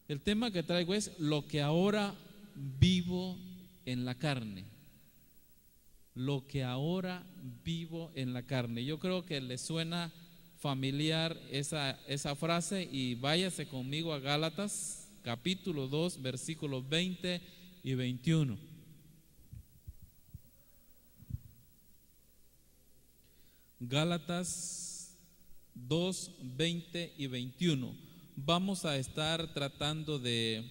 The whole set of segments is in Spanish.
El tema que traigo es lo que ahora vivo en la carne. Lo que ahora vivo en la carne. Yo creo que le suena familiar esa frase, y váyase conmigo a Gálatas capítulo 2 versículos 20 y 21. Gálatas 2, 20 y 21. Vamos a estar tratando de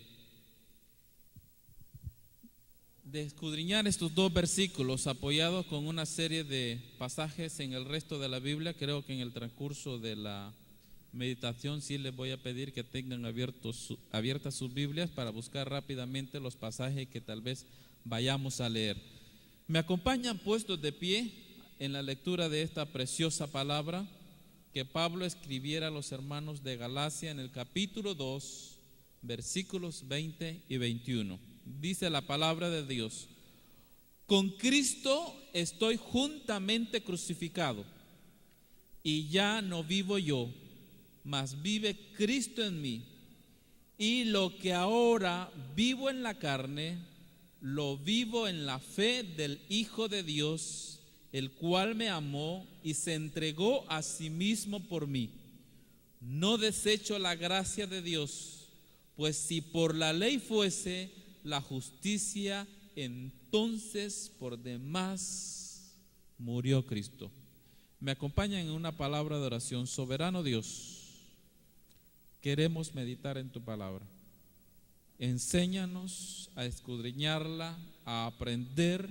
escudriñar estos dos versículos, apoyados con una serie de pasajes en el resto de la Biblia. Creo que en el transcurso de la meditación sí les voy a pedir que tengan abiertas sus Biblias para buscar rápidamente los pasajes que tal vez vayamos a leer. Me acompañan puestos de pie en la lectura de esta preciosa palabra que Pablo escribiera a los hermanos de Galacia en el capítulo 2, versículos 20 y 21. Dice la palabra de Dios: con Cristo estoy juntamente crucificado, y ya no vivo yo, mas vive Cristo en mí. Y lo que ahora vivo en la carne, lo vivo en la fe del Hijo de Dios, el cual me amó y se entregó a sí mismo por mí. No desecho la gracia de Dios, pues si por la ley fuese la justicia, entonces por demás murió Cristo. Me acompañan en una palabra de oración. Soberano Dios, queremos meditar en tu palabra. Enséñanos a escudriñarla, a aprender,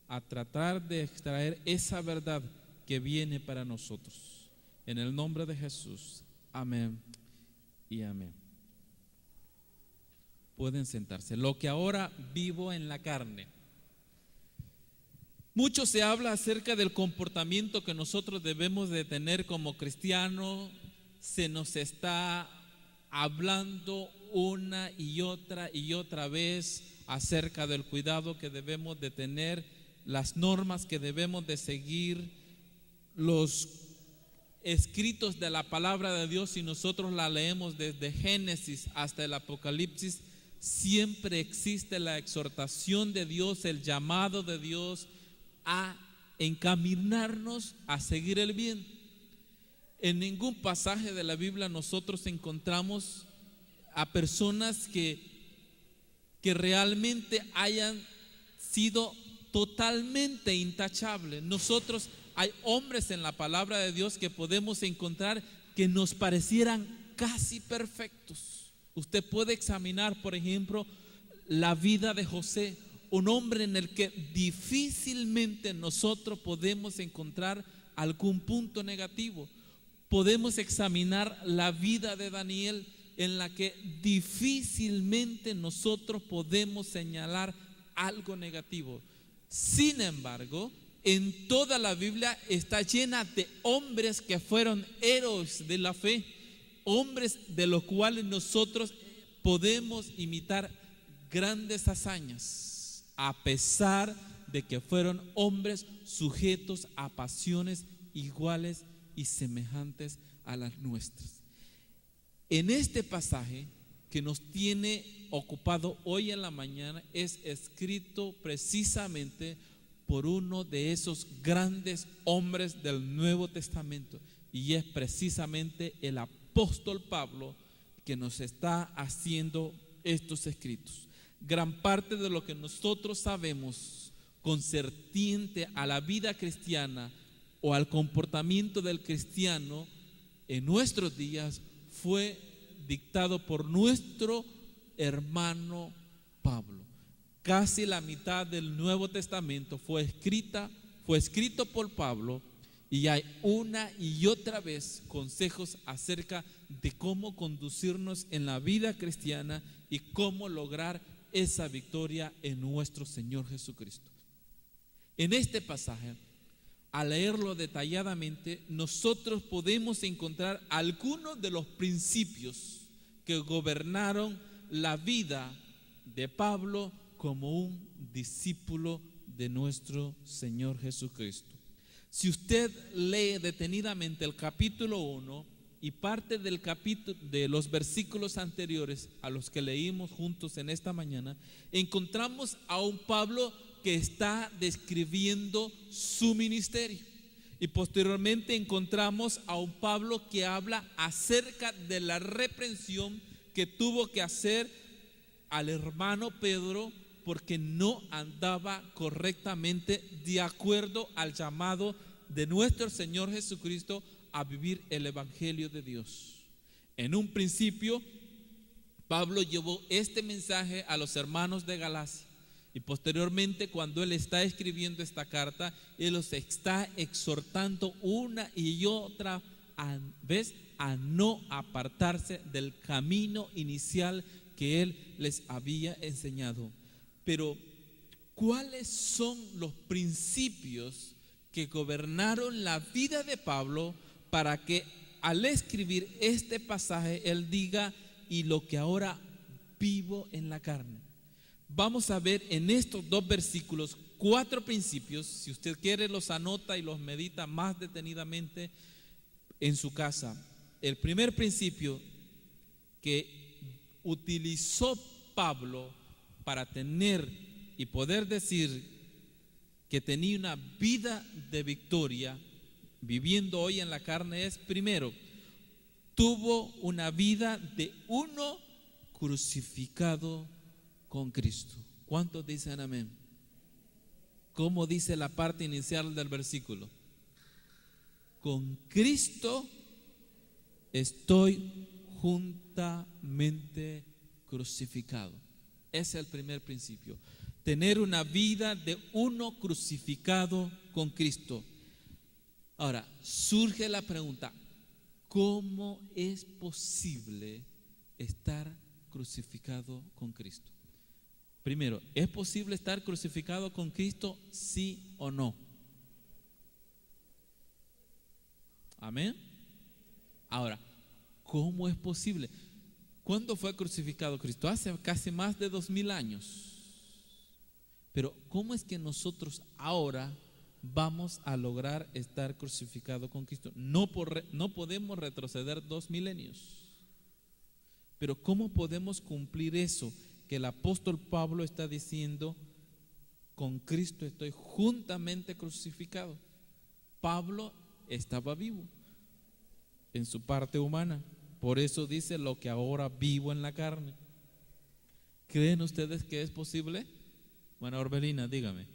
a tratar de extraer esa verdad que viene para nosotros. En el nombre de Jesús, amén y amén. Pueden sentarse. Lo que ahora vivo en la carne. Mucho se habla acerca del comportamiento que nosotros debemos de tener como cristianos. Se nos está hablando una y otra vez acerca del cuidado que debemos de tener, las normas que debemos de seguir, los escritos de la palabra de Dios. Si nosotros la leemos desde Génesis hasta el Apocalipsis, siempre existe la exhortación de Dios, el llamado de Dios a encaminarnos a seguir el bien. En ningún pasaje de la Biblia nosotros encontramos a personas que realmente hayan sido totalmente intachables. Nosotros hay hombres en la palabra de Dios que podemos encontrar que nos parecieran casi perfectos. Usted puede examinar, por ejemplo, la vida de José, un hombre en el que difícilmente nosotros podemos encontrar algún punto negativo. Podemos examinar la vida de Daniel, en la que difícilmente nosotros podemos señalar algo negativo. Sin embargo, en toda la Biblia está llena de hombres que fueron héroes de la fe, hombres de los cuales nosotros podemos imitar grandes hazañas, a pesar de que fueron hombres sujetos a pasiones iguales y semejantes a las nuestras. En este pasaje que nos tiene ocupado hoy en la mañana, es escrito precisamente por uno de esos grandes hombres del Nuevo Testamento, y es precisamente el apóstol Pablo que nos está haciendo estos escritos. Gran parte de lo que nosotros sabemos concerniente a la vida cristiana o al comportamiento del cristiano en nuestros días fue dictado por nuestro hermano Pablo. Casi la mitad del Nuevo Testamento fue escrito por Pablo, y hay una y otra vez consejos acerca de cómo conducirnos en la vida cristiana y cómo lograr esa victoria en nuestro Señor Jesucristo. En este pasaje, al leerlo detalladamente, nosotros podemos encontrar algunos de los principios que gobernaron la vida de Pablo como un discípulo de nuestro Señor Jesucristo. Si usted lee detenidamente el capítulo 1, y parte del capítulo, de los versículos anteriores a los que leímos juntos en esta mañana, encontramos a un Pablo que está describiendo su ministerio. Y posteriormente encontramos a un Pablo que habla acerca de la reprensión que tuvo que hacer al hermano Pedro porque no andaba correctamente de acuerdo al llamado de nuestro Señor Jesucristo a vivir el Evangelio de Dios. En un principio, Pablo llevó este mensaje a los hermanos de Galacia. Y posteriormente, cuando él está escribiendo esta carta, él los está exhortando una y otra vez a no apartarse del camino inicial que él les había enseñado. Pero, ¿cuáles son los principios que gobernaron la vida de Pablo para que al escribir este pasaje él diga: y lo que ahora vivo en la carne? Vamos a ver en estos dos versículos 4 principios. Si usted quiere los anota y los medita más detenidamente en su casa. El primer principio que utilizó Pablo para tener y poder decir que tenía una vida de victoria viviendo hoy en la carne es: primero, tuvo una vida de uno crucificado con Cristo. ¿Cuántos dicen amén? ¿Cómo dice la parte inicial del versículo? Con Cristo estoy juntamente crucificado. Ese es el primer principio. Tener una vida de uno crucificado con Cristo. Ahora, surge la pregunta: ¿cómo es posible estar crucificado con Cristo? Primero, ¿es posible estar crucificado con Cristo, sí o no? Amén. Ahora, ¿cómo es posible? ¿Cuándo fue crucificado Cristo? Hace casi más de 2000 años. Pero ¿cómo es que nosotros ahora vamos a lograr estar crucificados con Cristo? No podemos retroceder 2 milenios. Pero ¿cómo podemos cumplir eso que el apóstol Pablo está diciendo? Con Cristo estoy juntamente crucificado. Pablo estaba vivo en su parte humana. Por eso dice: lo que ahora vivo en la carne. ¿Creen ustedes que es posible? Bueno, Orbelina, dígame.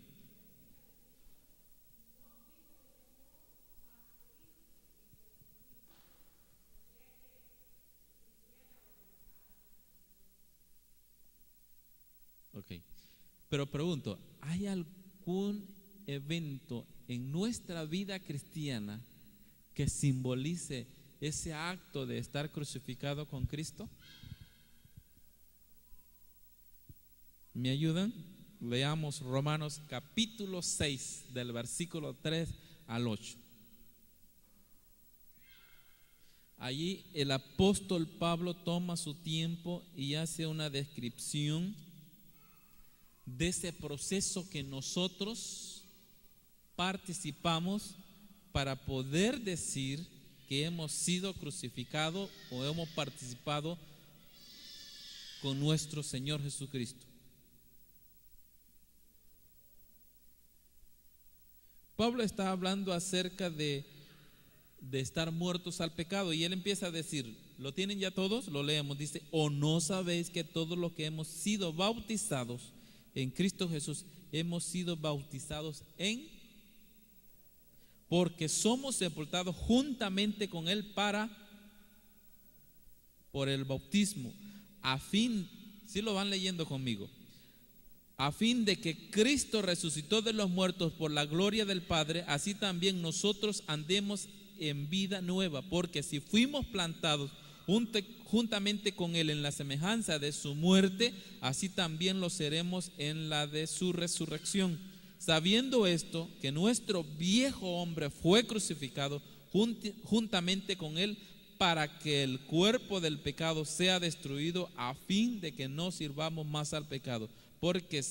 Ok. Pero pregunto, ¿hay algún evento en nuestra vida cristiana que simbolice ese acto de estar crucificado con Cristo? ¿Me ayudan? Leamos Romanos capítulo 6 del versículo 3 al 8. Allí el apóstol Pablo toma su tiempo y hace una descripción de ese proceso que nosotros participamos para poder decir que hemos sido crucificados o hemos participado con nuestro Señor Jesucristo. Pablo está hablando acerca de estar muertos al pecado y él empieza a decir, ¿lo tienen ya todos? Lo leemos, dice: ¿o no sabéis que todos los que hemos sido bautizados en Cristo Jesús hemos sido bautizados porque somos sepultados juntamente con él por el bautismo, a fin, si lo van leyendo conmigo, a fin de que Cristo resucitó de los muertos por la gloria del Padre, así también nosotros andemos en vida nueva, porque si fuimos plantados juntamente con él en la semejanza de su muerte, así también lo seremos en la de su resurrección. Sabiendo esto, que nuestro viejo hombre fue crucificado juntamente con él, para que el cuerpo del pecado sea destruido, a fin de que no sirvamos más al pecado. Porque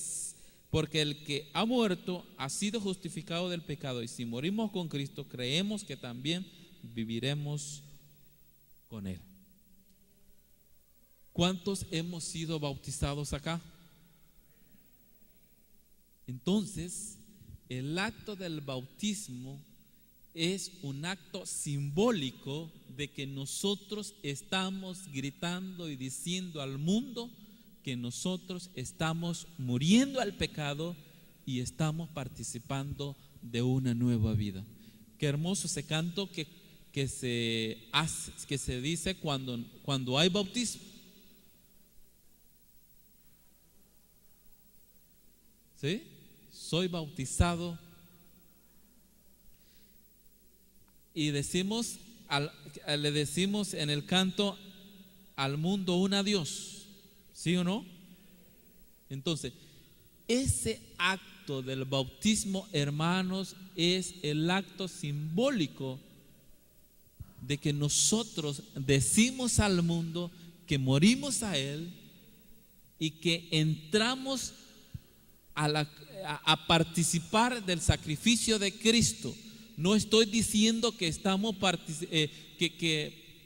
el que ha muerto ha sido justificado del pecado, y si morimos con Cristo, creemos que también viviremos con Él. ¿Cuántos hemos sido bautizados acá? Entonces, el acto del bautismo es un acto simbólico de que nosotros estamos gritando y diciendo al mundo que nosotros estamos muriendo al pecado y estamos participando de una nueva vida. Qué hermoso ese canto que se dice cuando hay bautismo. ¿Sí? Soy bautizado. Y le decimos en el canto al mundo un adiós. ¿Sí o no? Entonces, ese acto del bautismo, hermanos, es el acto simbólico de que nosotros decimos al mundo que morimos a Él y que entramos a participar del sacrificio de Cristo. No estoy diciendo que estamos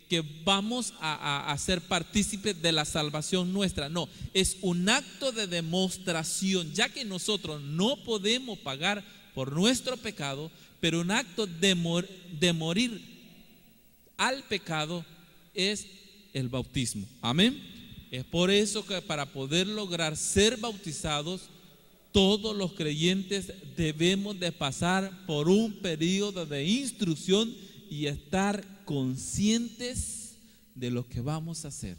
que vamos a ser partícipes de la salvación nuestra. No, es un acto de demostración, ya que nosotros no podemos pagar por nuestro pecado, pero un acto de morir al pecado es el bautismo. Amén. Es por eso que para poder lograr ser bautizados, todos los creyentes debemos de pasar por un periodo de instrucción y estar conscientes de lo que vamos a hacer.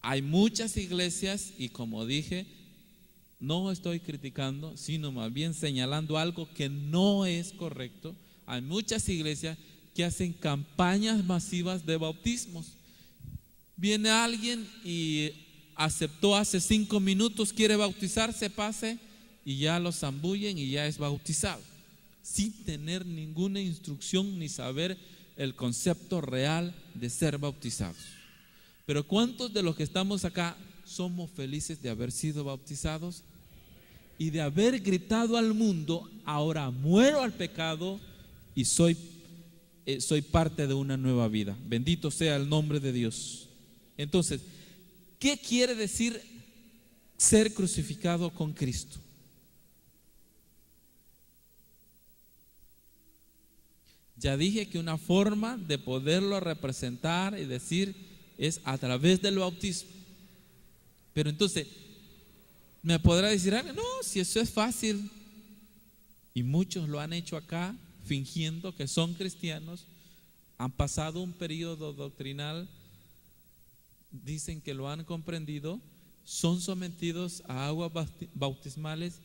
Hay muchas iglesias, y como dije, no estoy criticando, sino más bien señalando algo que no es correcto. Hay muchas iglesias que hacen campañas masivas de bautismos. Viene alguien y aceptó hace 5 minutos, quiere bautizarse, pase, y ya lo zambullen y ya es bautizado, sin tener ninguna instrucción ni saber el concepto real de ser bautizados. Pero ¿cuántos de los que estamos acá somos felices de haber sido bautizados y de haber gritado al mundo: ahora muero al pecado y soy parte de una nueva vida? Bendito sea el nombre de Dios. Entonces, ¿qué quiere decir ser crucificado con Cristo? Ya dije que una forma de poderlo representar y decir es a través del bautismo. Pero entonces, me podrá decir: no, si eso es fácil. Y muchos lo han hecho acá, fingiendo que son cristianos, han pasado un periodo doctrinal, dicen que lo han comprendido, son sometidos a aguas bautismales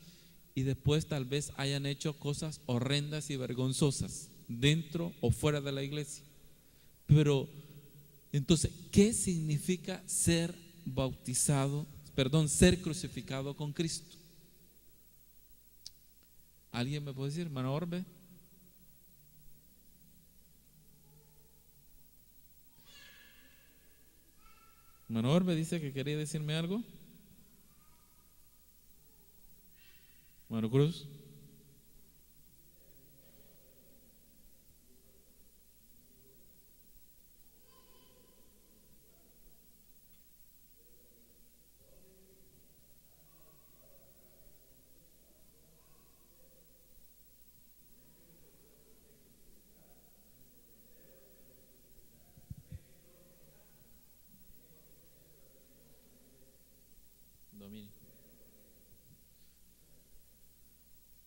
y después tal vez hayan hecho cosas horrendas y vergonzosas dentro o fuera de la iglesia. Pero entonces, ¿qué significa ser crucificado con Cristo? ¿Alguien me puede decir, hermano Orbe? Hermano Orbe dice que quería decirme algo. Hermano Cruz.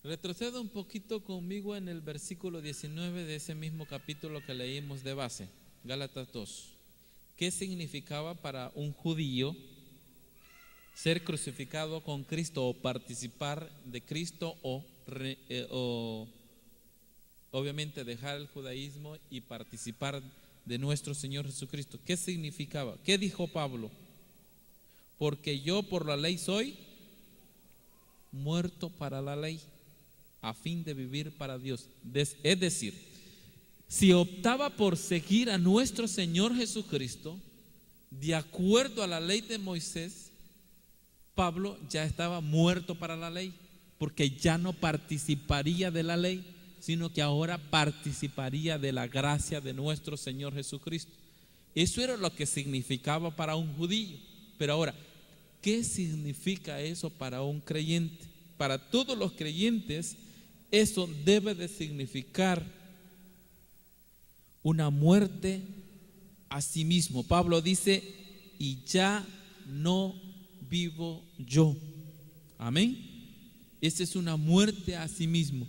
Retroceda un poquito conmigo en el versículo 19 de ese mismo capítulo que leímos de base, Gálatas 2. ¿Qué significaba para un judío ser crucificado con Cristo o participar de Cristo o obviamente dejar el judaísmo y participar de nuestro Señor Jesucristo? ¿Qué significaba? ¿Qué dijo Pablo? Porque yo por la ley soy muerto para la ley, a fin de vivir para Dios. Es decir, si optaba por seguir a nuestro Señor Jesucristo de acuerdo a la ley de Moisés, Pablo ya estaba muerto para la ley, porque ya no participaría de la ley, sino que ahora participaría de la gracia de nuestro Señor Jesucristo. Eso era lo que significaba para un judío. Pero ahora, ¿qué significa eso para un creyente? Para todos los creyentes, eso debe de significar una muerte a sí mismo. Pablo dice, y ya no vivo yo. Amén. Esa es una muerte a sí mismo.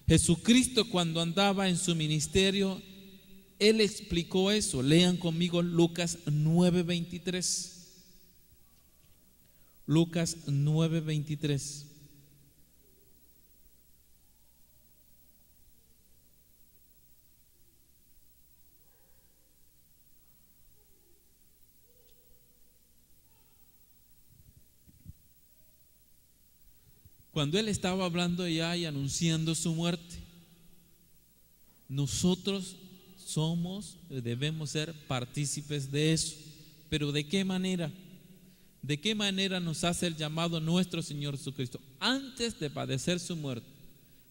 Jesucristo, cuando andaba en su ministerio, Él explicó eso. Lean conmigo Lucas 9:23. Lucas 9:23. Cuando Él estaba hablando ya y anunciando su muerte, nosotros debemos ser partícipes de eso. Pero ¿de qué manera? ¿De qué manera nos hace el llamado nuestro Señor Jesucristo? Antes de padecer su muerte.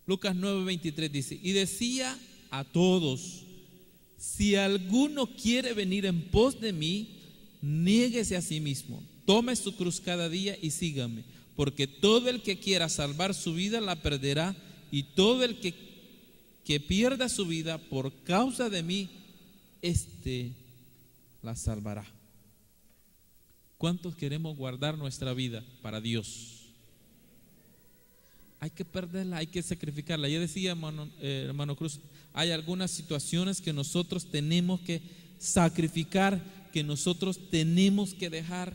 Lucas 9:23 dice, y decía a todos, si alguno quiere venir en pos de mí, niéguese a sí mismo, tome su cruz cada día y sígame, porque todo el que quiera salvar su vida la perderá, y todo el que pierda su vida por causa de mí, la salvará. ¿Cuántos queremos guardar nuestra vida para Dios? Hay que perderla, hay que sacrificarla. Ya decía hermano Cruz, hay algunas situaciones que nosotros tenemos que sacrificar, que nosotros tenemos que dejar.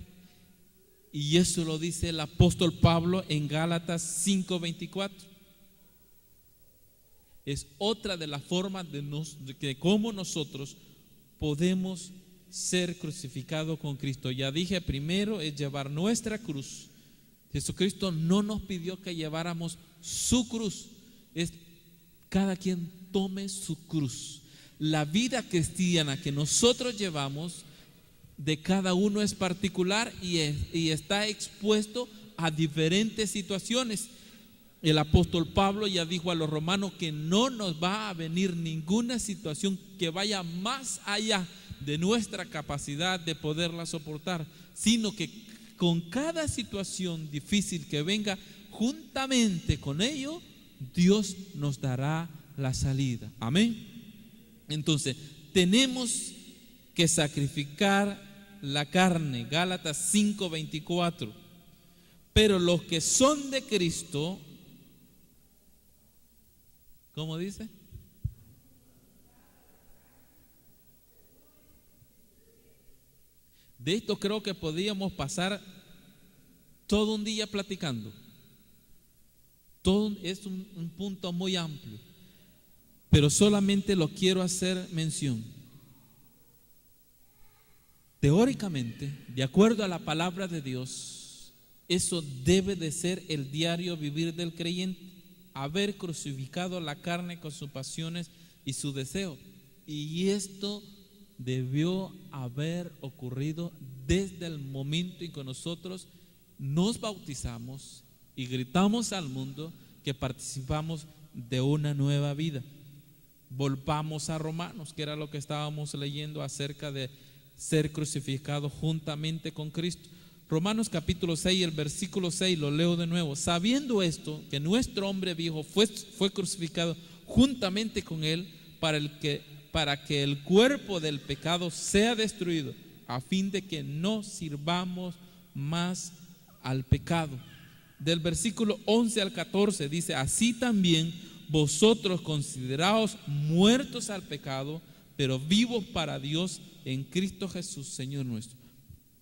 Y eso lo dice el apóstol Pablo en Gálatas 5:24. Es otra de las formas de cómo nosotros podemos ser crucificados con Cristo. Ya dije, primero es llevar nuestra cruz. Jesucristo no nos pidió que lleváramos su cruz. Es cada quien tome su cruz. La vida cristiana que nosotros llevamos de cada uno es particular y está expuesto a diferentes situaciones. El apóstol Pablo ya dijo a los romanos que no nos va a venir ninguna situación que vaya más allá de nuestra capacidad de poderla soportar, sino que con cada situación difícil que venga, juntamente con ello, Dios nos dará la salida. Amén. Entonces, tenemos que sacrificar la carne, Gálatas 5:24. Pero los que son de Cristo, ¿cómo dice? De esto creo que podíamos pasar todo un día platicando. Es un punto muy amplio, pero solamente lo quiero hacer mención. Teóricamente, de acuerdo a la palabra de Dios, eso debe de ser el diario vivir del creyente, haber crucificado la carne con sus pasiones y su deseo. Y esto debió haber ocurrido desde el momento en que nosotros nos bautizamos y gritamos al mundo que participamos de una nueva vida. Volvamos a Romanos, que era lo que estábamos leyendo acerca de ser crucificado juntamente con Cristo. Romanos capítulo 6, el versículo 6, lo leo de nuevo. Sabiendo esto, que nuestro hombre viejo fue crucificado juntamente con él para que el cuerpo del pecado sea destruido, a fin de que no sirvamos más al pecado. Del versículo 11 al 14 dice, así también vosotros consideraos muertos al pecado, pero vivos para Dios en Cristo Jesús, Señor nuestro.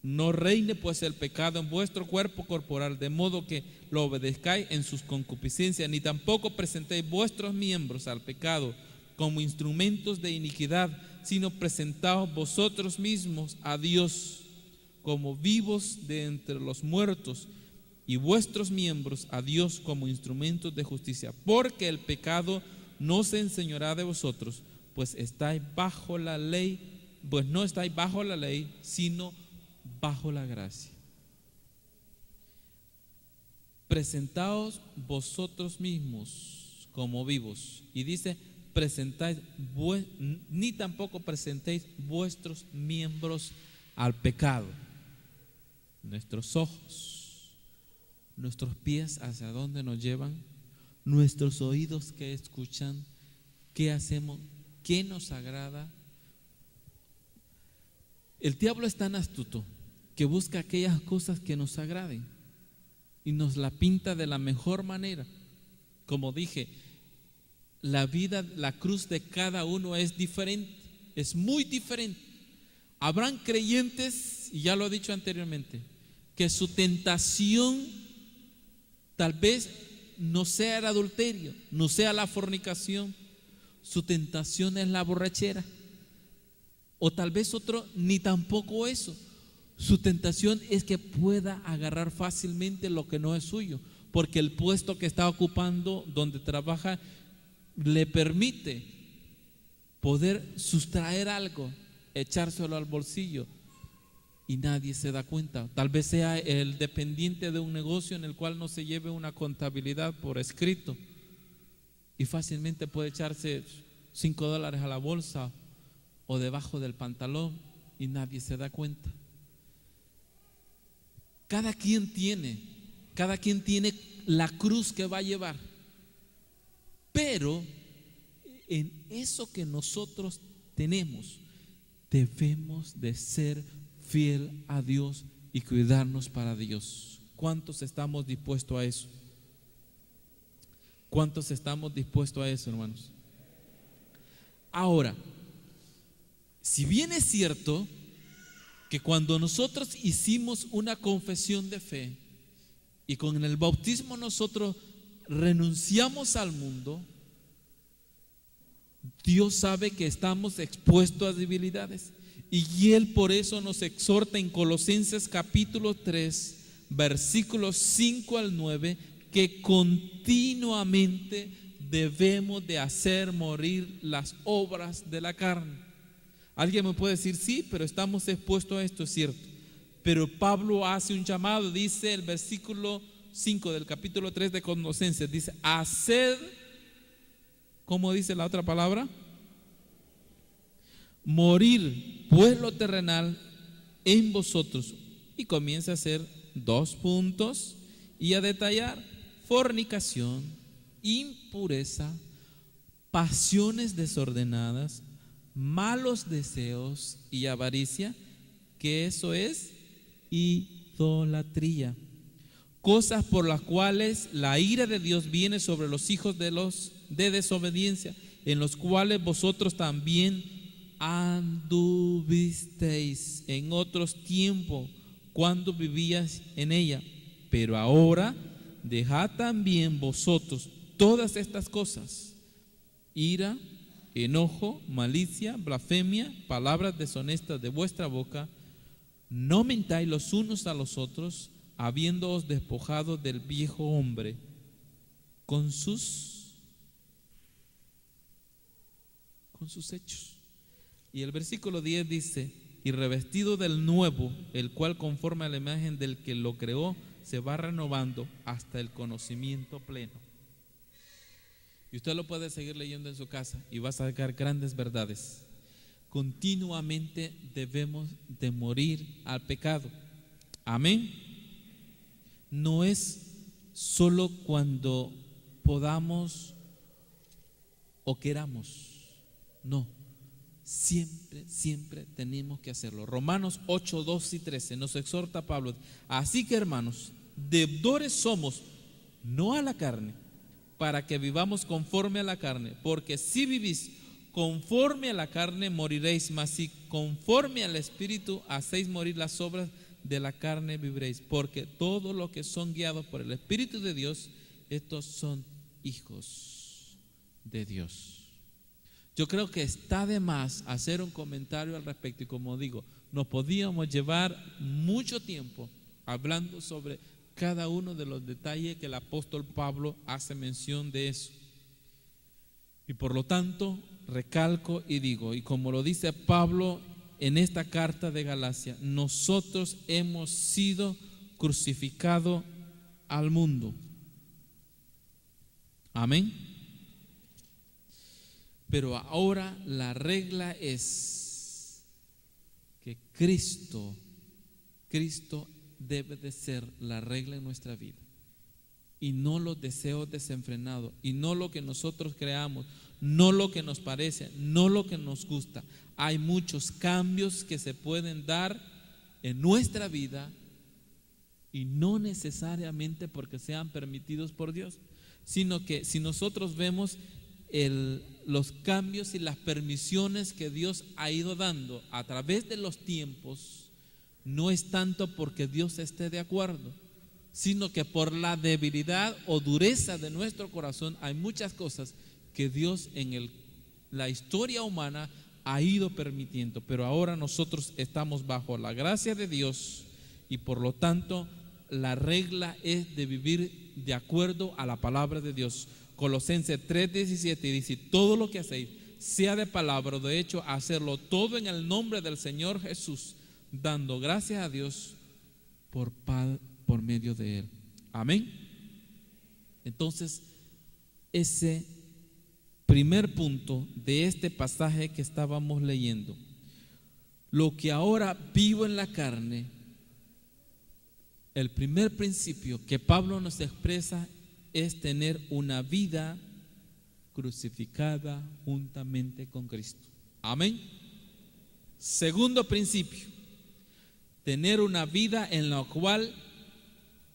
No reine pues el pecado en vuestro cuerpo corporal, de modo que lo obedezcáis en sus concupiscencias, ni tampoco presentéis vuestros miembros al pecado como instrumentos de iniquidad, sino presentaos vosotros mismos a Dios como vivos de entre los muertos, y vuestros miembros a Dios como instrumentos de justicia, porque el pecado no se enseñoreará de vosotros, pues estáis bajo la ley, pues no estáis bajo la ley, sino bajo la gracia. Presentaos vosotros mismos como vivos, y dice, ni tampoco presentéis vuestros miembros al pecado. Nuestros ojos, nuestros pies, ¿hacia dónde nos llevan? Nuestros oídos, ¿qué escuchan? ¿Qué hacemos? ¿Qué nos agrada? El diablo es tan astuto que busca aquellas cosas que nos agraden y nos la pinta de la mejor manera. Como dije, la vida, la cruz de cada uno es diferente, es muy diferente. Habrán creyentes, y ya lo he dicho anteriormente, que su tentación tal vez no sea el adulterio, no sea la fornicación, su tentación es la borrachera. O tal vez otro ni tampoco eso. Su tentación es que pueda agarrar fácilmente lo que no es suyo, porque el puesto que está ocupando, donde trabaja, le permite poder sustraer algo, echárselo al bolsillo y nadie se da cuenta. Tal vez sea el dependiente de un negocio en el cual no se lleve una contabilidad por escrito y fácilmente puede echarse $5 a la bolsa o debajo del pantalón y nadie se da cuenta. Cada quien tiene la cruz que va a llevar, pero en eso que nosotros tenemos debemos de ser fiel a Dios y cuidarnos para Dios. ¿Cuántos estamos dispuestos a eso? ¿Cuántos estamos dispuestos a eso, hermanos? Ahora, si bien es cierto que cuando nosotros hicimos una confesión de fe y con el bautismo nosotros renunciamos al mundo, Dios sabe que estamos expuestos a debilidades y Él por eso nos exhorta en Colosenses capítulo 3 versículos 5 al 9 que continuamente debemos de hacer morir las obras de la carne. Alguien me puede decir, sí, pero estamos expuestos a esto, es cierto. Pero Pablo hace un llamado, dice el versículo 5 del capítulo 3 de Colosenses, dice, haced, ¿cómo dice la otra palabra? Morir pues lo terrenal en vosotros. Y comienza a hacer 2 puntos y a detallar: fornicación, impureza, pasiones desordenadas, malos deseos y avaricia, que eso es idolatría, cosas por las cuales la ira de Dios viene sobre los hijos de desobediencia, en los cuales vosotros también anduvisteis en otros tiempos cuando vivíais en ella, pero ahora dejad también vosotros todas estas cosas: ira, enojo, malicia, blasfemia, palabras deshonestas de vuestra boca. No mentáis los unos a los otros, habiéndoos despojado del viejo hombre con sus hechos. Y el versículo 10 dice: y revestido del nuevo, el cual conforme a la imagen del que lo creó se va renovando hasta el conocimiento pleno. Y usted lo puede seguir leyendo en su casa y va a sacar grandes verdades. Continuamente debemos de morir al pecado. Amén. No es solo cuando podamos o queramos. No, siempre tenemos que hacerlo. Romanos 8, 2 y 13 nos exhorta Pablo: así que, hermanos, deudores somos, no a la carne, para que vivamos conforme a la carne, porque si vivís conforme a la carne moriréis, mas si conforme al Espíritu hacéis morir las obras de la carne viviréis, porque todos los que son guiados por el Espíritu de Dios, estos son hijos de Dios. Yo creo que está de más hacer un comentario al respecto, y como digo, nos podíamos llevar mucho tiempo hablando sobre cada uno de los detalles que el apóstol Pablo hace mención de eso. Y por lo tanto, recalco y digo, y como lo dice Pablo en esta carta de Galacia, nosotros hemos sido crucificados al mundo. Amén. Pero ahora la regla es que Cristo debe de ser la regla en nuestra vida, y no los deseos desenfrenados, y no lo que nosotros creamos, no lo que nos parece, no lo que nos gusta. Hay muchos cambios que se pueden dar en nuestra vida, y no necesariamente porque sean permitidos por Dios, sino que si nosotros vemos los cambios y las permisiones que Dios ha ido dando a través de los tiempos, no es tanto porque Dios esté de acuerdo, sino que por la debilidad o dureza de nuestro corazón hay muchas cosas que Dios en la historia humana ha ido permitiendo. Pero ahora nosotros estamos bajo la gracia de Dios, y por lo tanto la regla es de vivir de acuerdo a la palabra de Dios. Colosenses 3:17 dice: todo lo que hacéis, sea de palabra o de hecho, hacerlo todo en el nombre del Señor Jesús, dando gracias a Dios por medio de Él. Amén. Entonces, ese primer punto de este pasaje que estábamos leyendo: lo que ahora vivo en la carne, el primer principio que Pablo nos expresa es tener una vida crucificada juntamente con Cristo. Amén. Segundo principio: tener una vida en la cual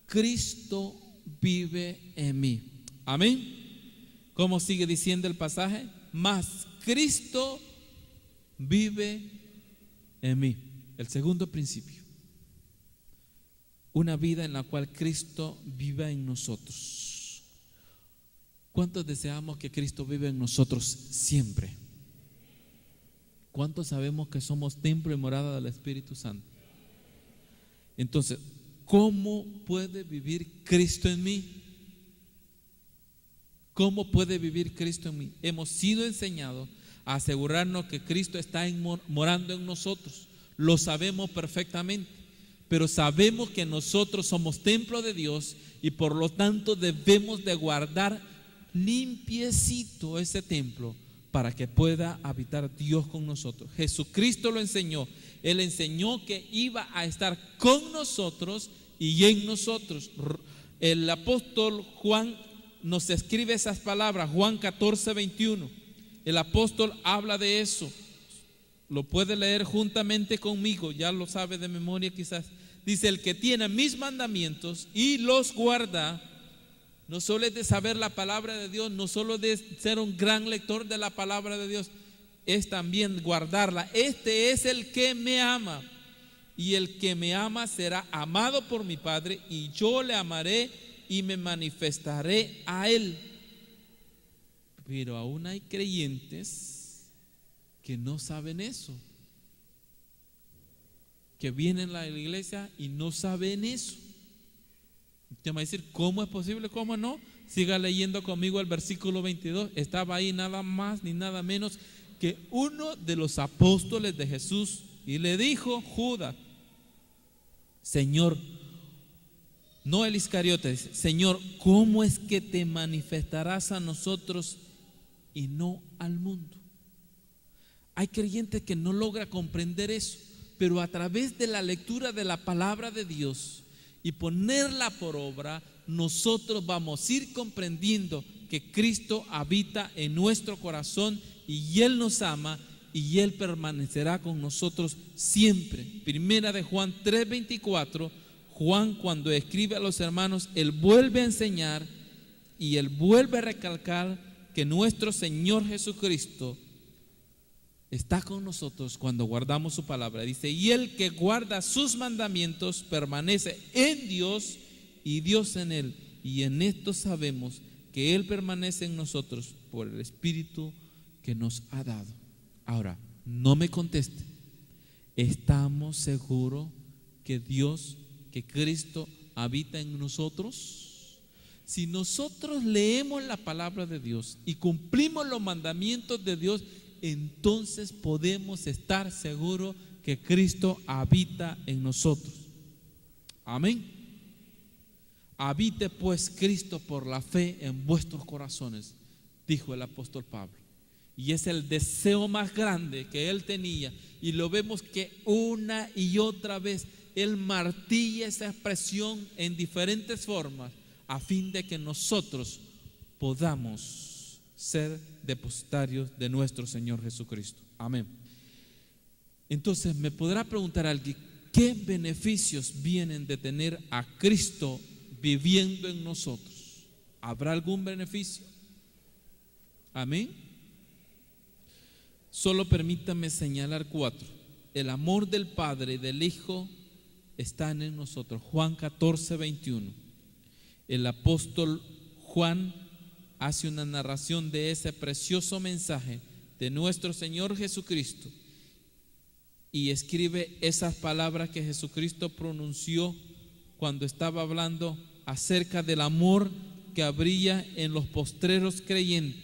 Cristo vive en mí. Amén. ¿Cómo sigue diciendo el pasaje? Mas Cristo vive en mí. El segundo principio: una vida en la cual Cristo viva en nosotros. ¿Cuántos deseamos que Cristo viva en nosotros siempre? ¿Cuántos sabemos que somos templo y morada del Espíritu Santo? Entonces, ¿cómo puede vivir Cristo en mí? ¿Cómo puede vivir Cristo en mí? Hemos sido enseñados a asegurarnos que Cristo está morando en nosotros. Lo sabemos perfectamente, pero sabemos que nosotros somos templo de Dios, y por lo tanto debemos de guardar limpiecito ese templo para que pueda habitar Dios con nosotros. Jesucristo lo enseñó. Él enseñó que iba a estar con nosotros y en nosotros. El apóstol Juan nos escribe esas palabras, Juan 14:21. El apóstol habla de eso. Lo puede leer juntamente conmigo, ya lo sabe de memoria quizás. Dice: el que tiene mis mandamientos y los guarda. No solo es de saber la palabra de Dios, no solo de ser un gran lector de la palabra de Dios, es también guardarla. Este es el que me ama, y el que me ama será amado por mi Padre, y yo le amaré y me manifestaré a él. Pero aún hay creyentes que no saben eso, que vienen a la iglesia y no saben eso. Usted me va a decir: ¿cómo es posible? ¿Cómo no? Siga leyendo conmigo el versículo 22. Estaba ahí nada más ni nada menos que uno de los apóstoles de Jesús, y le dijo Judas: Señor, no el Iscariote, dice: Señor, ¿cómo es que te manifestarás a nosotros y no al mundo? Hay creyentes que no logra comprender eso, pero a través de la lectura de la palabra de Dios y ponerla por obra, nosotros vamos a ir comprendiendo que Cristo habita en nuestro corazón, y Él nos ama, y Él permanecerá con nosotros siempre. Primera de Juan 3:24. Juan, cuando escribe a los hermanos, él vuelve a enseñar y él vuelve a recalcar que nuestro Señor Jesucristo está con nosotros cuando guardamos su palabra. Dice: y el que guarda sus mandamientos permanece en Dios y Dios en él. Y en esto sabemos que Él permanece en nosotros por el Espíritu que nos ha dado. Ahora, no me conteste. ¿Estamos seguros que Cristo habita en nosotros? Si nosotros leemos la palabra de Dios y cumplimos los mandamientos de Dios, entonces podemos estar seguros que Cristo habita en nosotros. Amén. Habite pues Cristo por la fe en vuestros corazones, dijo el apóstol Pablo. Y es el deseo más grande que él tenía. Y lo vemos que una y otra vez él martilla esa expresión en diferentes formas a fin de que nosotros podamos ser depositarios de nuestro Señor Jesucristo. Amén. Entonces me podrá preguntar alguien, ¿qué beneficios vienen de tener a Cristo viviendo en nosotros? ¿Habrá algún beneficio? Amén. Solo permítame señalar 4. El amor del Padre y del Hijo están en nosotros. Juan 14, 21. El apóstol Juan hace una narración de ese precioso mensaje de nuestro Señor Jesucristo y escribe esas palabras que Jesucristo pronunció cuando estaba hablando acerca del amor que habría en los postreros creyentes.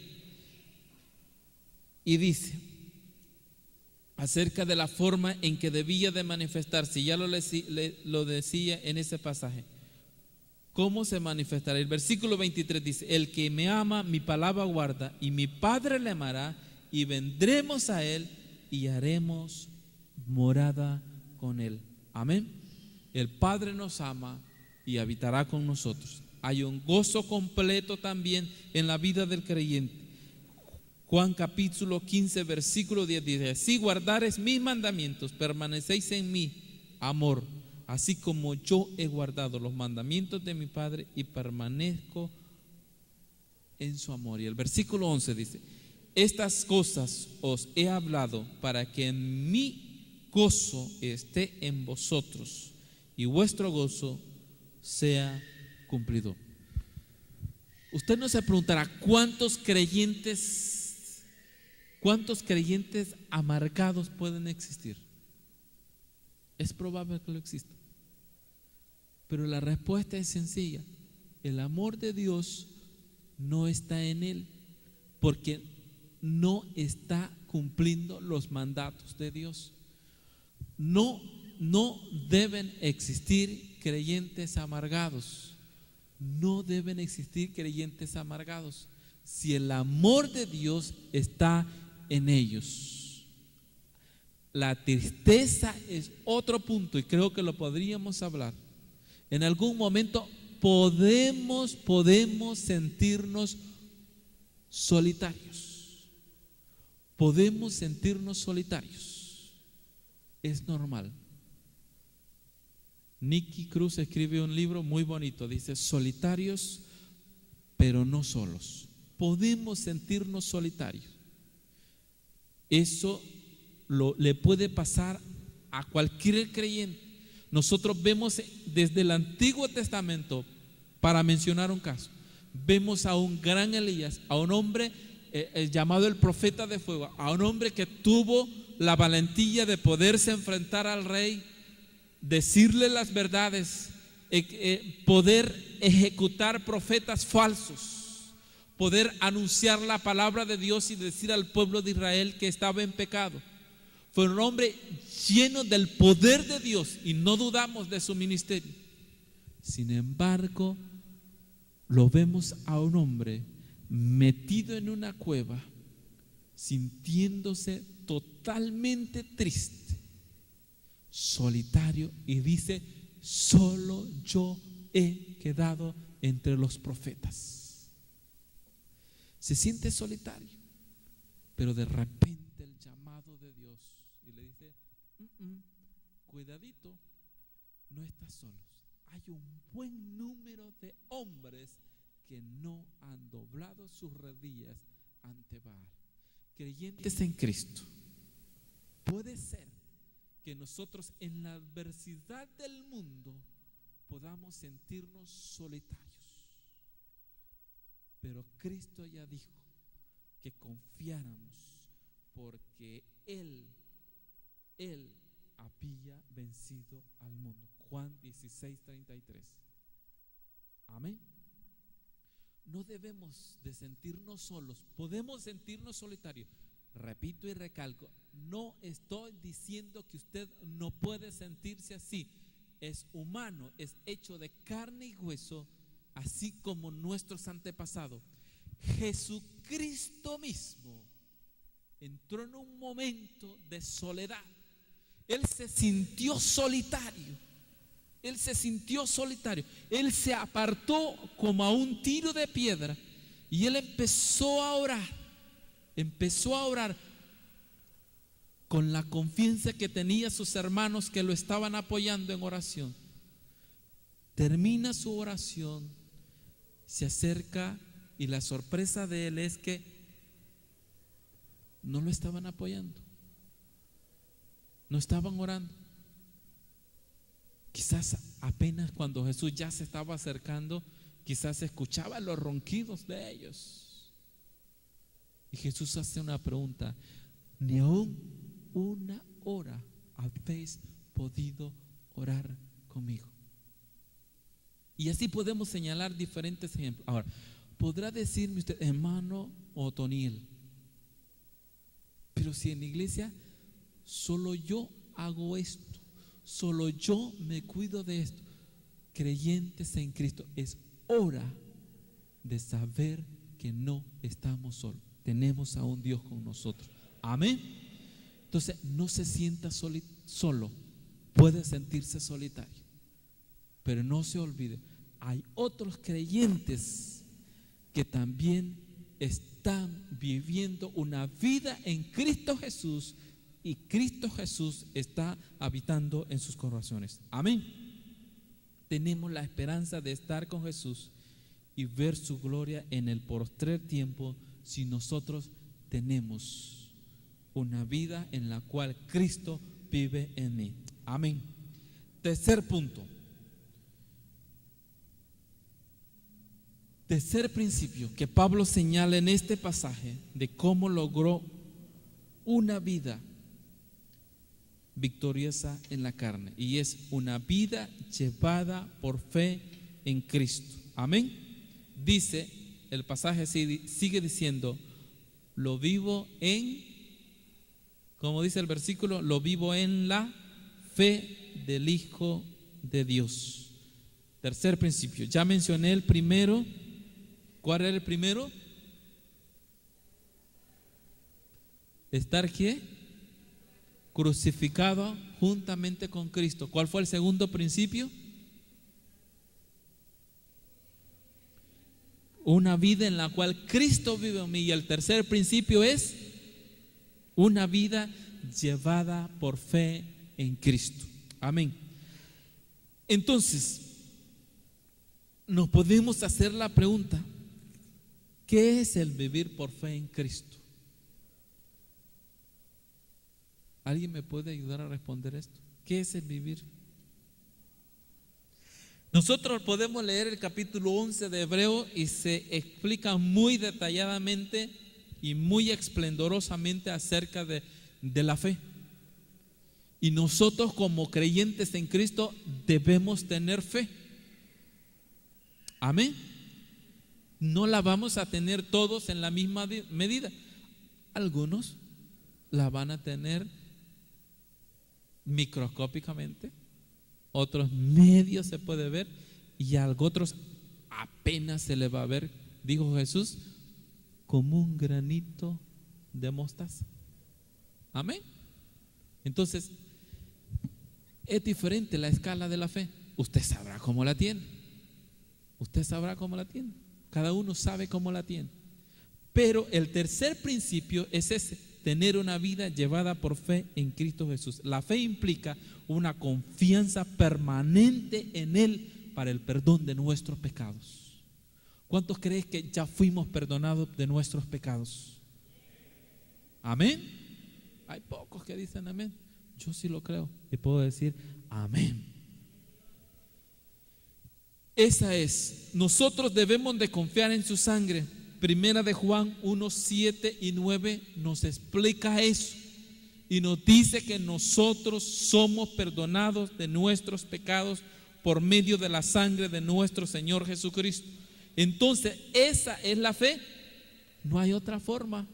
Y dice acerca de la forma en que debía de manifestarse, ya lo decía en ese pasaje. ¿Cómo se manifestará? El versículo 23 dice: el que me ama, mi palabra guarda, y mi Padre le amará, y vendremos a él y haremos morada con él. Amén. El Padre nos ama y habitará con nosotros. Hay un gozo completo también en la vida del creyente. Juan capítulo 15 versículo 10 dice: si guardareis mis mandamientos, permanecéis en mi amor, así como yo he guardado los mandamientos de mi Padre y permanezco en su amor. Y el versículo 11 dice: estas cosas os he hablado para que en mi gozo esté en vosotros y vuestro gozo sea cumplido. Usted no se preguntará cuántos creyentes amargados pueden existir. Es probable que lo exista, pero la respuesta es sencilla: el amor de Dios no está en él, porque no está cumpliendo los mandatos de Dios. No deben existir creyentes amargados. No deben existir creyentes amargados si el amor de Dios está en ellos. La tristeza es otro punto y creo que lo podríamos hablar. En algún momento podemos sentirnos solitarios. Podemos sentirnos solitarios. Es normal. Nicky Cruz escribe un libro muy bonito, dice: solitarios pero no solos. Podemos sentirnos solitarios. Eso le puede pasar a cualquier creyente. Nosotros vemos desde el Antiguo Testamento, para mencionar un caso, vemos a un gran Elías, a un hombre llamado el profeta de fuego, a un hombre que tuvo la valentía de poderse enfrentar al rey, decirle las verdades, poder ejecutar profetas falsos, poder anunciar la palabra de Dios y decir al pueblo de Israel que estaba en pecado. Fue un hombre lleno del poder de Dios y no dudamos de su ministerio. Sin embargo, lo vemos a un hombre metido en una cueva, sintiéndose totalmente triste, solitario, y dice: solo yo he quedado entre los profetas. Se siente solitario, pero de repente el llamado de Dios y le dice: cuidadito, no estás solo. Hay un buen número de hombres que no han doblado sus rodillas ante Baal, creyentes en Cristo. Puede ser que nosotros en la adversidad del mundo podamos sentirnos solitarios, pero Cristo ya dijo que confiáramos porque Él había vencido al mundo. Juan 16:33. Amén. No debemos de sentirnos solos. Podemos sentirnos solitarios. Repito y recalco, no estoy diciendo que usted no puede sentirse así. Es humano, es hecho de carne y hueso, así como nuestros antepasados. Jesucristo mismo entró en un momento de soledad. Él se sintió solitario. Él se sintió solitario. Él se apartó como a un tiro de piedra y él empezó a orar. Empezó a orar con la confianza que tenía sus hermanos que lo estaban apoyando en oración. Termina su oración, se acerca y la sorpresa de él es que no lo estaban apoyando, no estaban orando. Quizás apenas cuando Jesús ya se estaba acercando, quizás escuchaba los ronquidos de ellos. Y Jesús hace una pregunta: ¿ni aún una hora habéis podido orar conmigo? Y así podemos señalar diferentes ejemplos. Ahora, podrá decirme usted, hermano Otoniel, pero si en la iglesia solo yo hago esto, solo yo me cuido de esto. Creyentes en Cristo, es hora de saber que no estamos solos. Tenemos a un Dios con nosotros. Amén. Entonces, no se sienta solo. Puede sentirse solitario, pero no se olvide, hay otros creyentes que también están viviendo una vida en Cristo Jesús, y Cristo Jesús está habitando en sus corazones. Amén. Tenemos la esperanza de estar con Jesús y ver su gloria en el postrer tiempo si nosotros tenemos una vida en la cual Cristo vive en mí. Amén. Tercer punto. Tercer principio que Pablo señala en este pasaje de cómo logró una vida victoriosa en la carne, y es una vida llevada por fe en Cristo. Amén. Dice el pasaje, sigue diciendo, lo vivo en, como dice el versículo, lo vivo en la fe del Hijo de Dios. Tercer principio, ya mencioné el primero. ¿Cuál era el primero? Estar ¿qué? Crucificado juntamente con Cristo. ¿Cuál fue el segundo principio? Una vida en la cual Cristo vive en mí. Y el tercer principio es una vida llevada por fe en Cristo. Amén. Entonces, nos podemos hacer la pregunta: ¿qué es el vivir por fe en Cristo? ¿Alguien me puede ayudar a responder esto? ¿Qué es el vivir? Nosotros podemos leer el capítulo 11 de Hebreo y se explica muy detalladamente y muy esplendorosamente acerca de la fe. Y nosotros como creyentes en Cristo debemos tener fe. Amén. No la vamos a tener todos en la misma medida. Algunos la van a tener microscópicamente, otros medio se puede ver, y a otros apenas se le va a ver, dijo Jesús, como un granito de mostaza. Amén. Entonces, es diferente la escala de la fe. Usted sabrá cómo la tiene. Usted sabrá cómo la tiene. Cada uno sabe cómo la tiene. Pero el tercer principio es ese: tener una vida llevada por fe en Cristo Jesús. La fe implica una confianza permanente en Él para el perdón de nuestros pecados. ¿Cuántos creen que ya fuimos perdonados de nuestros pecados? Amén. Hay pocos que dicen amén. Yo sí lo creo y puedo decir amén. Esa es, nosotros debemos de confiar en su sangre. Primera de Juan 1, 7 y 9 nos explica eso y nos dice que nosotros somos perdonados de nuestros pecados por medio de la sangre de nuestro Señor Jesucristo. Entonces, esa es la fe. No hay otra forma.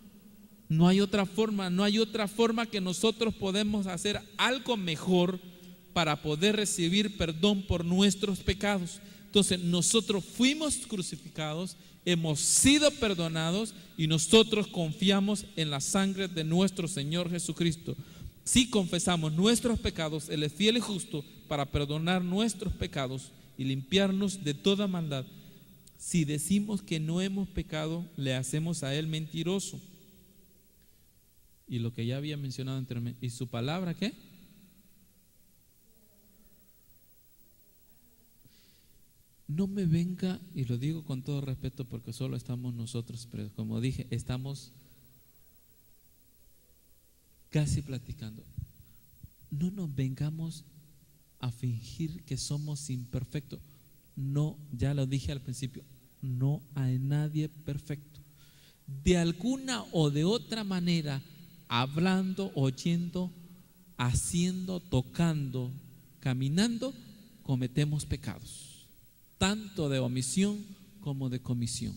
No hay otra forma. No hay otra forma que nosotros podemos hacer algo mejor para poder recibir perdón por nuestros pecados. Entonces nosotros fuimos crucificados, hemos sido perdonados y nosotros confiamos en la sangre de nuestro Señor Jesucristo. Si confesamos nuestros pecados, Él es fiel y justo para perdonar nuestros pecados y limpiarnos de toda maldad. Si decimos que no hemos pecado, le hacemos a Él mentiroso. Y lo que ya había mencionado anteriormente, ¿y su palabra qué? No me venga, y lo digo con todo respeto porque solo estamos nosotros, pero como dije, estamos casi platicando. No nos vengamos a fingir que somos imperfectos. No, ya lo dije al principio, no hay nadie perfecto. De alguna o de otra manera, hablando, oyendo, haciendo, tocando, caminando, cometemos pecados, tanto de omisión como de comisión.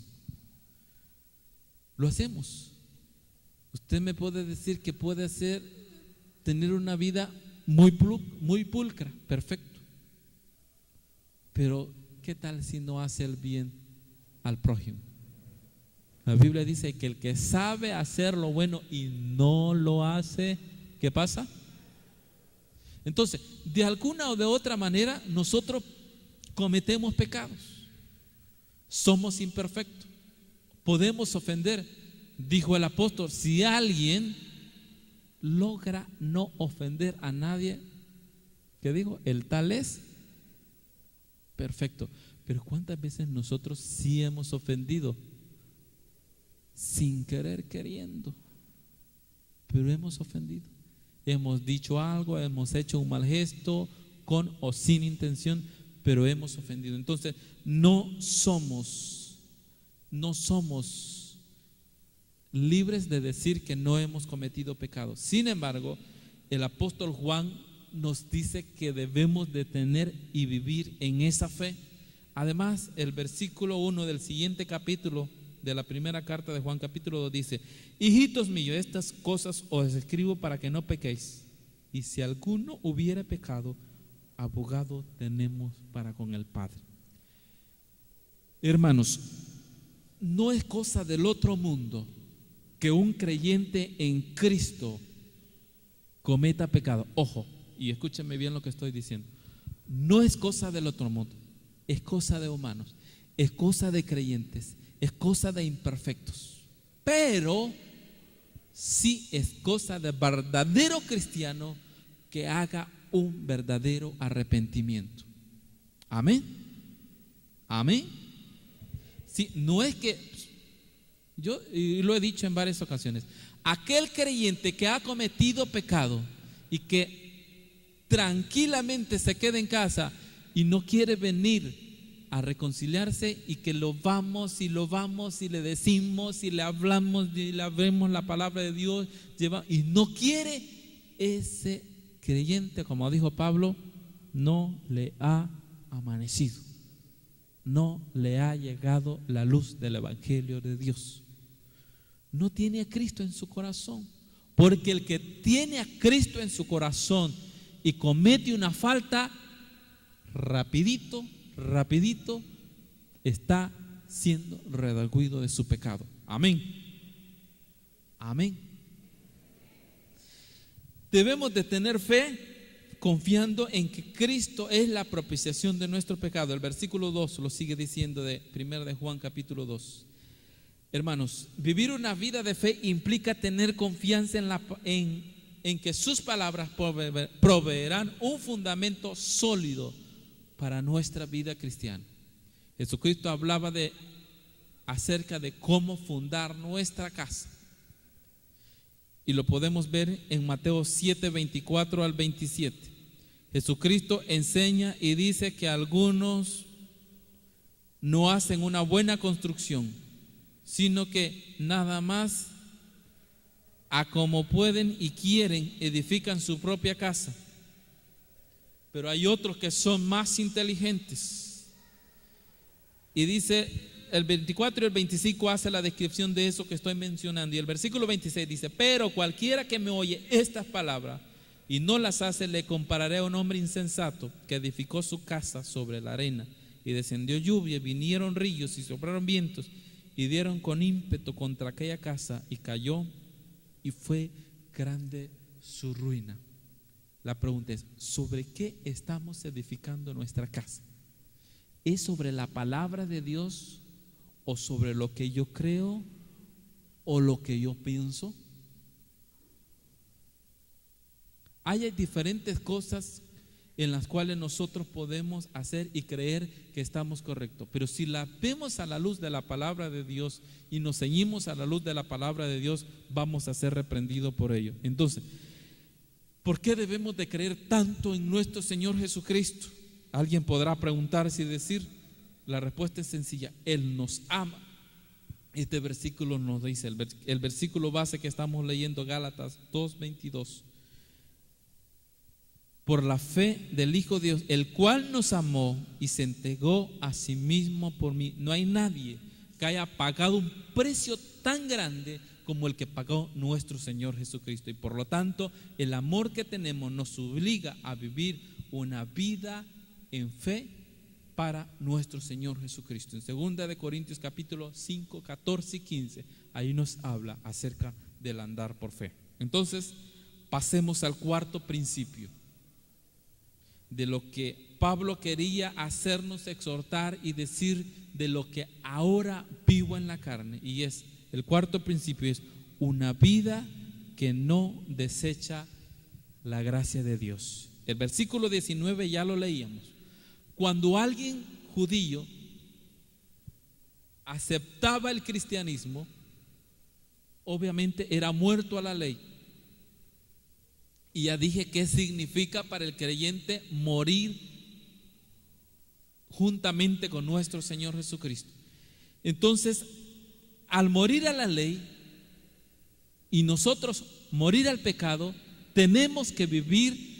Lo hacemos. Usted me puede decir que puede tener una vida muy pulcra, perfecto, pero ¿qué tal si no hace el bien al prójimo? La Biblia dice que el que sabe hacer lo bueno y no lo hace, ¿qué pasa? Entonces, de alguna o de otra manera, nosotros cometemos pecados, somos imperfectos, podemos ofender. Dijo el apóstol, si alguien logra no ofender a nadie, ¿qué dijo? El tal es perfecto. Pero ¿cuántas veces nosotros sí hemos ofendido? Sin querer, queriendo, pero hemos ofendido. Hemos dicho algo, hemos hecho un mal gesto, con o sin intención, pero hemos ofendido. Entonces no somos libres de decir que no hemos cometido pecado. Sin embargo, el apóstol Juan nos dice que debemos de tener y vivir en esa fe. Además, el versículo 1 del siguiente capítulo de la primera carta de Juan, capítulo 2, dice: hijitos míos, estas cosas os escribo para que no pequéis. Y si alguno hubiera pecado, abogado tenemos para con el Padre. Hermanos, no es cosa del otro mundo que un creyente en Cristo cometa pecado. Ojo, y escúchenme bien lo que estoy diciendo. No es cosa del otro mundo, es cosa de humanos, es cosa de creyentes, es cosa de imperfectos. Pero sí es cosa de verdadero cristiano que haga un verdadero arrepentimiento. Amén. Amén. Sí, no es que yo lo he dicho en varias ocasiones, aquel creyente que ha cometido pecado y que tranquilamente se queda en casa y no quiere venir a reconciliarse, y que lo vamos y le decimos y le hablamos y le abrimos la palabra de Dios, y no quiere, ese creyente, como dijo Pablo, no le ha amanecido, no le ha llegado la luz del Evangelio de Dios. No tiene a Cristo en su corazón, porque el que tiene a Cristo en su corazón y comete una falta, rapidito está siendo redarguido de su pecado. Amén. Amén. Debemos de tener fe confiando en que Cristo es la propiciación de nuestro pecado. El versículo 2 lo sigue diciendo de 1 de Juan capítulo 2. Hermanos, vivir una vida de fe implica tener confianza en que sus palabras proveerán un fundamento sólido para nuestra vida cristiana. Jesucristo hablaba acerca de cómo fundar nuestra casa, y lo podemos ver en Mateo 7, 24 al 27. Jesucristo enseña y dice que algunos no hacen una buena construcción, sino que nada más a como pueden y quieren edifican su propia casa. Pero hay otros que son más inteligentes. Y dice, el 24 y el 25 hace la descripción de eso que estoy mencionando. Y el versículo 26 dice: pero cualquiera que me oye estas palabras y no las hace, le compararé a un hombre insensato que edificó su casa sobre la arena. y descendió lluvia, y vinieron ríos y soplaron vientos y dieron con ímpetu contra aquella casa y cayó, y fue grande su ruina. La pregunta es: ¿sobre qué estamos edificando nuestra casa? ¿Es sobre la palabra de Dios o sobre lo que yo creo o lo que yo pienso? Hay diferentes cosas en las cuales nosotros podemos hacer y creer que estamos correctos, pero si la vemos a la luz de la palabra de Dios y nos ceñimos a la luz de la palabra de Dios, vamos a ser reprendidos por ello. Entonces, ¿por qué debemos de creer tanto en nuestro Señor Jesucristo? Alguien podrá preguntarse y decir: la respuesta es sencilla: Él nos ama. Este versículo nos dice, el versículo base que estamos leyendo, Gálatas 2:22: por la fe del Hijo de Dios, el cual nos amó y se entregó a sí mismo por mí. No hay nadie que haya pagado un precio tan grande como el que pagó nuestro Señor Jesucristo, y por lo tanto el amor que tenemos nos obliga a vivir una vida en fe para nuestro Señor Jesucristo. En 2 Corintios capítulo 5, 14 y 15, ahí nos habla acerca del andar por fe. Entonces, pasemos al cuarto principio de lo que Pablo quería hacernos exhortar y decir de lo que ahora vivo en la carne. Y es, el cuarto principio es una vida que no desecha la gracia de Dios. El versículo 19 ya lo leíamos. Cuando alguien judío aceptaba el cristianismo, obviamente era muerto a la ley. Y ya dije qué significa para el creyente morir juntamente con nuestro Señor Jesucristo. Entonces, al morir a la ley y nosotros morir al pecado, tenemos que vivir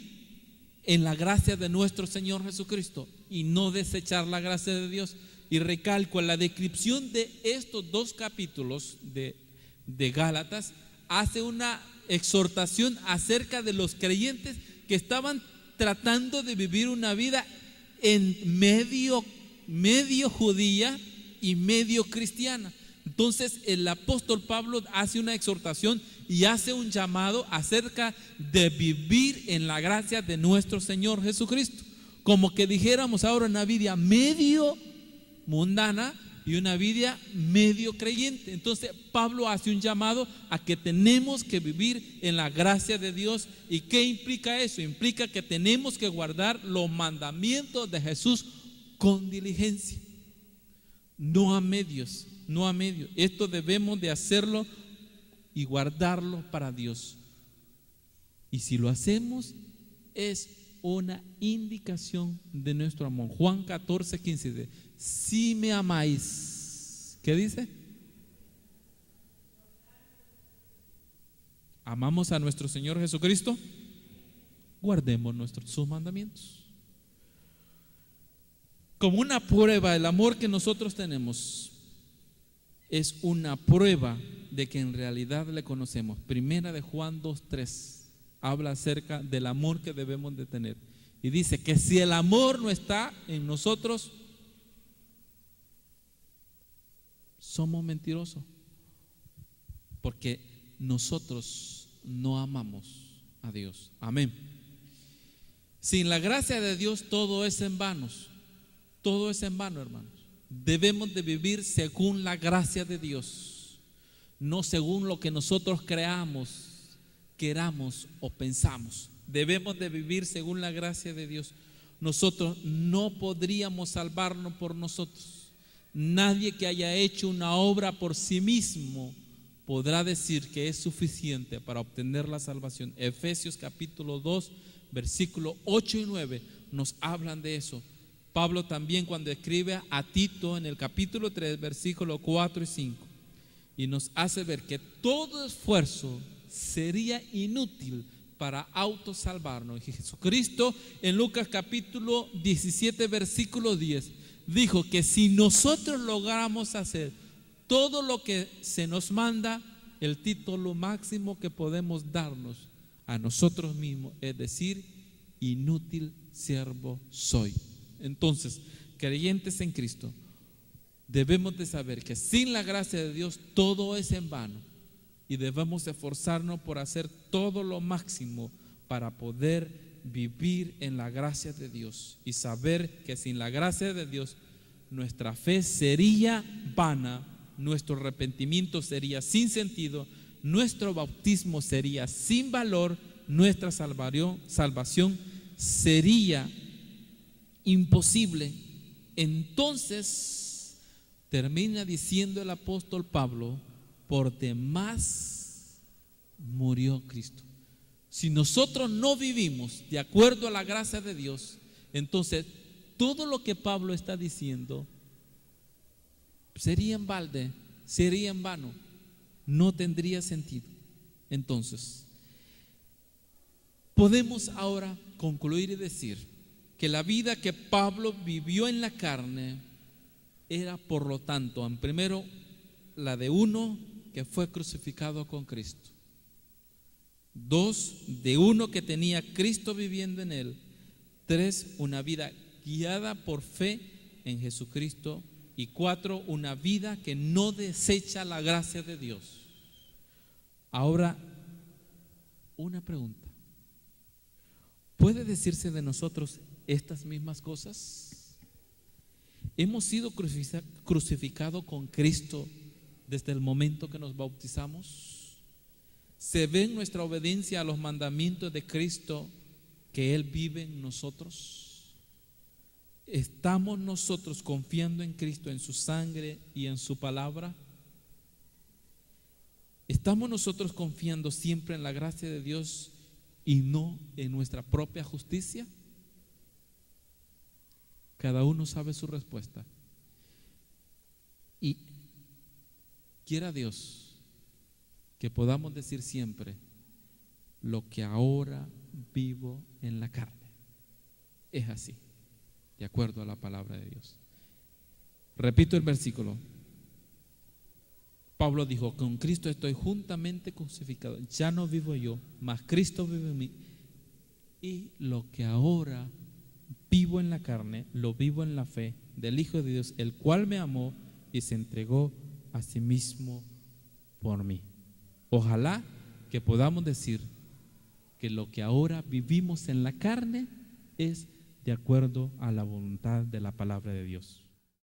en la gracia de nuestro Señor Jesucristo y no desechar la gracia de Dios. Y recalco, la descripción de estos dos capítulos de Gálatas hace una exhortación acerca de los creyentes que estaban tratando de vivir una vida en medio judía y medio cristiana. Entonces el apóstol Pablo hace una exhortación y hace un llamado acerca de vivir en la gracia de nuestro Señor Jesucristo, como que dijéramos ahora una vida medio mundana y una vida medio creyente. Entonces Pablo hace un llamado a que tenemos que vivir en la gracia de Dios. ¿Y qué implica eso? Implica que tenemos que guardar los mandamientos de Jesús con diligencia, no a medios, no a medios. Esto debemos de hacerlo y guardarlo para Dios. Y si lo hacemos, es una indicación de nuestro amor. Juan 14:15 dice: si me amáis, ¿qué dice? ¿Amamos a nuestro Señor Jesucristo? Guardemos sus mandamientos. Como una prueba, el amor que nosotros tenemos es una prueba de que en realidad le conocemos. Primera de Juan 2:3 habla acerca del amor que debemos de tener. Y dice que si el amor no está en nosotros, somos mentirosos, porque nosotros no amamos a Dios. Amén. Sin la gracia de Dios todo es en vano. Todo es en vano, hermanos. Debemos de vivir según la gracia de Dios, no según lo que nosotros creamos, queramos o pensamos. Debemos de vivir según la gracia de Dios. Nosotros no podríamos salvarnos por nosotros. Nadie que haya hecho una obra por sí mismo podrá decir que es suficiente para obtener la salvación. Efesios capítulo 2 versículo 8 y 9 nos hablan de eso. Pablo también, cuando escribe a Tito en el capítulo 3 versículo 4 y 5, y nos hace ver que todo esfuerzo sería inútil para autosalvarnos. Y Jesucristo en Lucas capítulo 17 versículo 10 dijo que si nosotros logramos hacer todo lo que se nos manda, el título máximo que podemos darnos a nosotros mismos es decir: inútil siervo soy. Entonces creyentes en Cristo, debemos de saber que sin la gracia de Dios todo es en vano y debemos esforzarnos por hacer todo lo máximo para poder vivir en la gracia de Dios y saber que sin la gracia de Dios nuestra fe sería vana, nuestro arrepentimiento sería sin sentido, nuestro bautismo sería sin valor, nuestra salvación sería imposible. Entonces termina diciendo el apóstol Pablo: por demás murió Cristo. Si nosotros no vivimos de acuerdo a la gracia de Dios, entonces todo lo que Pablo está diciendo sería en balde, sería en vano, no tendría sentido. Entonces, podemos ahora concluir y decir que la vida que Pablo vivió en la carne era, por lo tanto, en primero, la de uno que fue crucificado con Cristo. 2, de uno que tenía Cristo viviendo en él. 3, una vida guiada por fe en Jesucristo. Y 4, una vida que no desecha la gracia de Dios. Ahora, una pregunta: ¿puede decirse de nosotros estas mismas cosas? ¿Hemos sido crucificados con Cristo desde el momento que nos bautizamos? ¿Se ve en nuestra obediencia a los mandamientos de Cristo que Él vive en nosotros? ¿Estamos nosotros confiando en Cristo, en su sangre y en su palabra? ¿Estamos nosotros confiando siempre en la gracia de Dios y no en nuestra propia justicia? Cada uno sabe su respuesta. Y quiera Dios que podamos decir siempre: lo que ahora vivo en la carne. Es así, de acuerdo a la palabra de Dios. Repito el versículo. Pablo dijo: con Cristo estoy juntamente crucificado, ya no vivo yo, mas Cristo vive en mí. Y lo que ahora vivo en la carne, lo vivo en la fe del Hijo de Dios, el cual me amó y se entregó a sí mismo por mí. Ojalá que podamos decir que lo que ahora vivimos en la carne es de acuerdo a la voluntad de la palabra de Dios.